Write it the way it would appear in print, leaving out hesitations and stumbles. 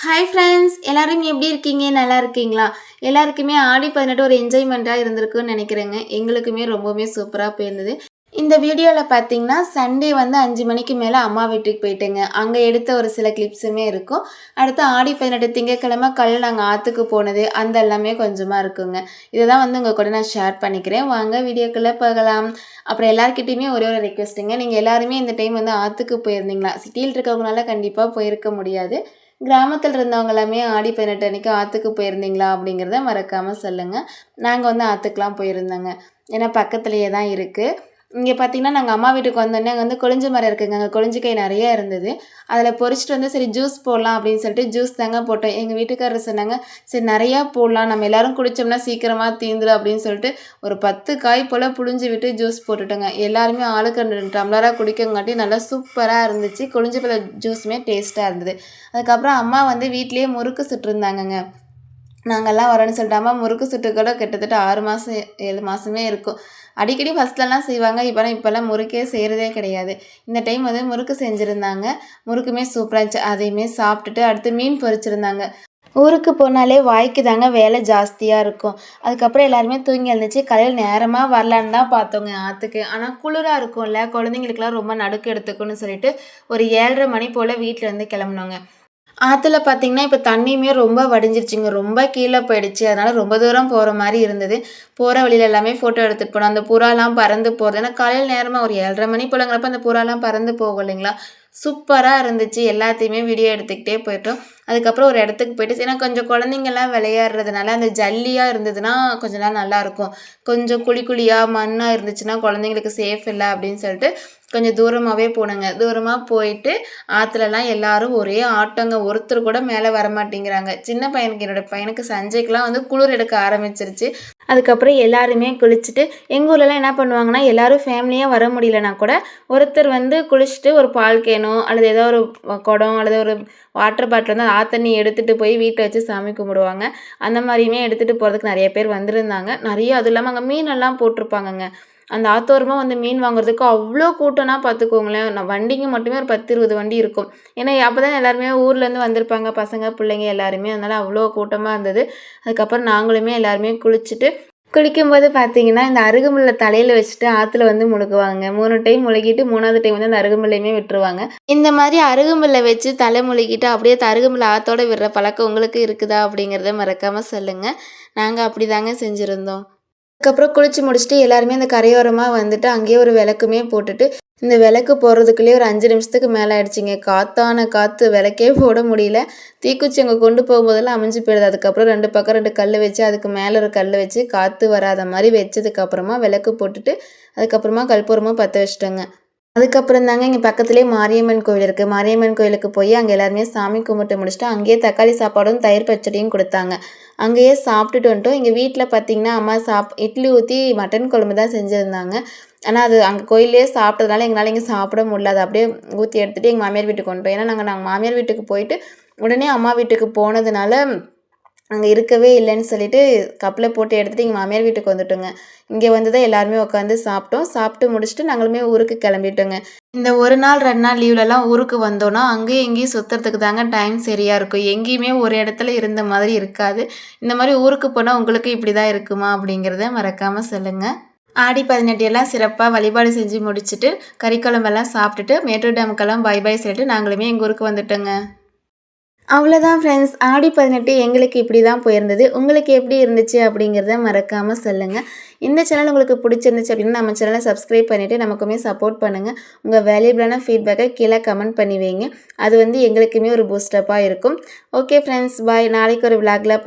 Hi friends எல்லாரும் எப்படி இருக்கீங்க? நல்லா இருக்கீங்களா? எல்லாருக்குமே ஆடி 18 ஒரு என்ஜாய்மெண்ட்டாக இருந்திருக்குன்னு நினைக்கிறேங்க. எங்களுக்குமே ரொம்பவுமே சூப்பராக போயிருந்தது. இந்த வீடியோவில் பார்த்தீங்கன்னா சண்டே வந்து 5 மணிக்கு மேலே அம்மா வீட்டுக்கு போயிட்டேங்க. அங்கே எடுத்த ஒரு சில கிளிப்ஸுமே இருக்கும். அடுத்து ஆடி 18 திங்கட்கிழமை காலையில் நாங்கள் ஆற்றுக்கு போனது அந்த எல்லாமே கொஞ்சமாக இருக்குங்க. இதை தான் வந்து உங்கள் கூட நான் ஷேர் பண்ணிக்கிறேன். வாங்க வீடியோக்குள்ளே போகலாம். அப்புறம் எல்லாருக்கிட்டையுமே ஒரே ஒரு ரெக்வெஸ்ட்டுங்க. நீங்கள் எல்லாருமே இந்த டைம் வந்து ஆற்றுக்கு போயிருந்தீங்களா? சிட்டியில் இருக்கவங்களால கண்டிப்பாக போயிருக்க முடியாது. கிராமத்தில் இருந்தவங்க எல்லாமே ஆடி 18 அன்னைக்கு ஆற்றுக்கு போயிருந்தீங்களா அப்படிங்கிறத மறக்காமல் சொல்லுங்கள். நாங்கள் வந்து ஆற்றுக்குலாம் போயிருந்தோங்க. ஏன்னா பக்கத்துலேயே தான் இருக்குது. இங்கே பார்த்தீங்கன்னா நாங்கள் அம்மா வீட்டுக்கு வந்தோடனே அங்கே வந்து கொழிஞ்சு மரம் இருக்குங்க. அங்கே கொழிஞ்சிக்காய் நிறையா இருந்தது. அதில் பறிச்சுட்டு வந்து சரி ஜூஸ் போடலாம் அப்படின்னு சொல்லிட்டு ஜூஸ் தாங்க போட்டோம். எங்கள் வீட்டுக்காரர் சொன்னாங்க, சரி நிறையா போடலாம், நம்ம எல்லோரும் குடித்தோம்னா சீக்கிரமாக தீந்துடும் அப்படின்னு சொல்லிட்டு ஒரு 10 காய் போல் புழிஞ்சு விட்டு ஜூஸ் போட்டுட்டோங்க. எல்லாருமே ஆளுக்கு 2 டம்ளராக குடிக்கங்காட்டி நல்லா சூப்பராக இருந்துச்சு. கொழிஞ்சு பழ ஜூஸுமே டேஸ்ட்டாக இருந்தது. அதுக்கப்புறம் அம்மா வந்து வீட்லேயே முறுக்கு சுட்டுருந்தாங்கங்க. நாங்கள்லாம் வரோன்னு சொல்லிட்டு அம்மா முறுக்கு சுட்டு கூட கிட்டத்தட்ட 6 மாதம் 7 மாதமே இருக்கும். அடிக்கடி ஃபஸ்ட்லலாம் செய்வாங்க. இப்போலாம் முறுக்கே செய்கிறதே கிடையாது. இந்த டைம் வந்து முறுக்கு செஞ்சுருந்தாங்க. முறுக்குமே சூப்பராக இருந்துச்சு. அதையுமே சாப்பிட்டுட்டு அடுத்து மீன் பொரிச்சிருந்தாங்க. ஊருக்கு போனாலே வாய்க்கு தாங்க வேலை ஜாஸ்தியாக இருக்கும். அதுக்கப்புறம் எல்லாருமே தூங்கி எழுந்துச்சு. காலையில் நேரமாக வரலான்னு தான் பார்த்தோங்க ஆற்றுக்கு. ஆனால் குளிராக இருக்கும்ல, குழந்தைங்களுக்குலாம் ரொம்ப நடுக்கம் எடுத்துக்கும்னு சொல்லிட்டு ஒரு 7:30 மணி போல் வீட்டிலேருந்து கிளம்புனோங்க. ஆற்றுல பார்த்தீங்கன்னா, இப்போ தண்ணியுமே ரொம்ப வடிஞ்சிருச்சுங்க. ரொம்ப கீழே போயிடுச்சு. அதனால் ரொம்ப தூரம் போகிற மாதிரி இருந்தது. போகிற வழியில எல்லாமே ஃபோட்டோ எடுத்துகிட்டு போனோம். அந்த புறாலாம் பறந்து போகிறது. ஏன்னா காலையில் நேரமாக ஒரு 7:30 மணி போலங்கிறப்ப அந்த புறாலாம் பறந்து போகும் இல்லைங்களா? சூப்பராக இருந்துச்சு. எல்லாத்தையுமே வீடியோ எடுத்துக்கிட்டே போயிட்டோம். அதுக்கப்புறம் ஒரு இடத்துக்கு போயிட்டு ஏன்னா கொஞ்சம் குழந்தைங்கள்லாம் விளையாடுறதுனால அந்த ஜல்லியாக இருந்ததுன்னா கொஞ்ச நாள் நல்லாயிருக்கும். கொஞ்சம் குழி குழியாக மண்ணாக இருந்துச்சுன்னா குழந்தைங்களுக்கு சேஃப் இல்லை அப்படின்னு சொல்லிட்டு கொஞ்சம் தூரமாகவே போனோங்க. தூரமாக போயிட்டு ஆற்றுலலாம் எல்லாரும் ஒரே ஆட்டங்க. ஒருத்தர் கூட மேலே வரமாட்டேங்கிறாங்க. சின்ன பையனுக்கு என்னோடய பையனுக்கு சஞ்சய்க்குலாம் வந்து குளிர் எடுக்க ஆரம்பிச்சிருச்சு. அதுக்கப்புறம் எல்லாருமே குளிச்சுட்டு எங்கள் ஊர்லலாம் என்ன பண்ணுவாங்கன்னா, எல்லோரும் ஃபேமிலியாக வர முடியலனா கூட ஒருத்தர் வந்து குளிச்சுட்டு ஒரு பால் கேனோ அல்லது ஏதோ ஒரு குடம் அல்லது ஒரு வாட்டர் பாட்டில் வந்து ஆத்தண்ணி எடுத்துகிட்டு போய் வீட்டில் வச்சு சாமி கும்பிடுவாங்க. அந்த மாதிரியுமே எடுத்துகிட்டு போகிறதுக்கு நிறைய பேர் வந்திருந்தாங்க. நிறைய அதுவும் இல்லாமல் அங்கே மீனெல்லாம் போட்டிருப்பாங்கங்க. அந்த ஆத்தோரமாக வந்து மீன் வாங்குறதுக்கு அவ்வளோ கூட்டம்னா பார்த்துக்கோங்களேன். வண்டிங்க மட்டுமே ஒரு 10, 20 வண்டி இருக்கும். ஏன்னா அப்போ தான் எல்லாருமே ஊர்லேருந்து வந்திருப்பாங்க பசங்க, பிள்ளைங்க எல்லாருமே. அதனால் அவ்வளோ கூட்டமாக இருந்தது. அதுக்கப்புறம் நாங்களுமே எல்லாருமே குளிச்சுட்டு குளிக்கும்போது பார்த்தீங்கன்னா, இந்த அருகம்புல்ல தலையில வச்சுட்டு ஆற்றுல வந்து முழுகுவாங்க. 3 டைம் முழுகிட்டு 3வது டைம் வந்து அந்த அருகம்புல்லையுமே விட்டுருவாங்க. இந்த மாதிரி அருகம்புல்ல வச்சு தலை முழுகிட்டு அப்படியே அருகம்புல்ல ஆத்தோட விடுற பழக்கம் உங்களுக்கு இருக்குதா? அப்படிங்கிறத மறக்காமல் சொல்லுங்கள். நாங்கள் அப்படி தாங்க செஞ்சுருந்தோம். அதுக்கப்புறம் குளிச்சு முடிச்சுட்டு எல்லாருமே அந்த கரையோரமாக வந்துட்டு அங்கேயே ஒரு விளக்குமே போட்டுட்டு இந்த விளக்கு போடுறதுக்குள்ளேயே ஒரு 5 நிமிஷத்துக்கு மேலே ஆயிடுச்சிங்க. காற்றான காற்று விளக்கே போட முடியல. தீக்குச்சி அங்கே கொண்டு போகும்போதெல்லாம் அமைஞ்சு போயிடுது. அதுக்கப்புறம் 2 பக்கம் 2 கல் வச்சு அதுக்கு மேலே ஒரு கல் வச்சு காற்று வராத மாதிரி வச்சதுக்கப்புறமா விளக்கு போட்டுட்டு அதுக்கப்புறமா கற்பூரமும் பற்ற வச்சுட்டோங்க. அதுக்கப்புறம் தாங்க இங்கே பக்கத்துலேயே மாரியம்மன் கோவில் இருக்குது. மாரியம்மன் கோயிலுக்கு போய் அங்கே எல்லாருமே சாமி கும்பிட்டு முடிச்சுட்டு அங்கேயே தக்காளி சாப்பாடும் தயிர் பச்சடியும் கொடுத்தாங்க. அங்கேயே சாப்பிட்டுட்டு வந்துட்டோம். எங்கள் வீட்டில் பார்த்திங்கன்னா அம்மா இட்லி ஊற்றி மட்டன் குழம்பு தான் செஞ்சுருந்தாங்க. ஆனால் அது அங்கே கோயிலே சாப்பிட்டதுனால எங்களால் இங்கே சாப்பிட முடியல. அதை அப்படியே ஊற்றி எடுத்துகிட்டு எங்கள் மாமியார் வீட்டுக்கு வந்துட்டோம். ஏன்னா நாங்கள் மாமியார் வீட்டுக்கு போயிட்டு உடனே அம்மா வீட்டுக்கு போனதுனால அங்கே இருக்கவே இல்லைன்னு சொல்லிட்டு கப்பில் போட்டு எடுத்துகிட்டு எங்கள் மாமியார் வீட்டுக்கு வந்துட்டோங்க. இங்கே வந்து தான் எல்லாருமே உட்காந்து சாப்பிட்டோம். சாப்பிட்டு முடிச்சுட்டு நாங்களுமே ஊருக்கு கிளம்பிட்டோங்க. இந்த 1 நாள் 2 நாள் லீவ்லலாம் ஊருக்கு வந்தோன்னா அங்கேயும் இங்கேயும் சுற்றுறதுக்கு தாங்க டைம் சரியாக இருக்கும். எங்கேயுமே ஒரு இடத்துல இருந்த மாதிரி இருக்காது. இந்த மாதிரி ஊருக்கு போனால் உங்களுக்கு இப்படி தான் இருக்குமா? அப்படிங்கிறத மறக்காமல் சொல்லுங்கள். ஆடி 18 எல்லாம் சிறப்பாக வழிபாடு செஞ்சு முடிச்சுட்டு கறிக்குழம்பெல்லாம் சாப்பிட்டுட்டு மேட்டூர் டேமுக்கெல்லாம் பை பை சொல்லிட்டு நாங்களுமே எங்கள் ஊருக்கு வந்துட்டோங்க. அவ்வளோதான் ஃப்ரெண்ட்ஸ். ஆடி 18 எங்களுக்கு இப்படி தான் போயிருந்தது. உங்களுக்கு எப்படி இருந்துச்சு அப்படிங்கிறத மறக்காமல் சொல்லுங்கள். இந்த சேனல் உங்களுக்கு பிடிச்சிருந்துச்சு அப்படின்னா நம்ம சேனலை சப்ஸ்கிரைப் பண்ணிவிட்டு நமக்குமே சப்போர்ட் பண்ணுங்கள். உங்கள் வேல்யூபிளான ஃபீட்பேக்கை கீழே கமெண்ட் பண்ணி வைங்க. அது வந்து எங்களுக்குமே ஒரு பூஸ்டப்பாக இருக்கும். ஓகே ஃப்ரெண்ட்ஸ், பாய். நாளைக்கு ஒரு விளாகில்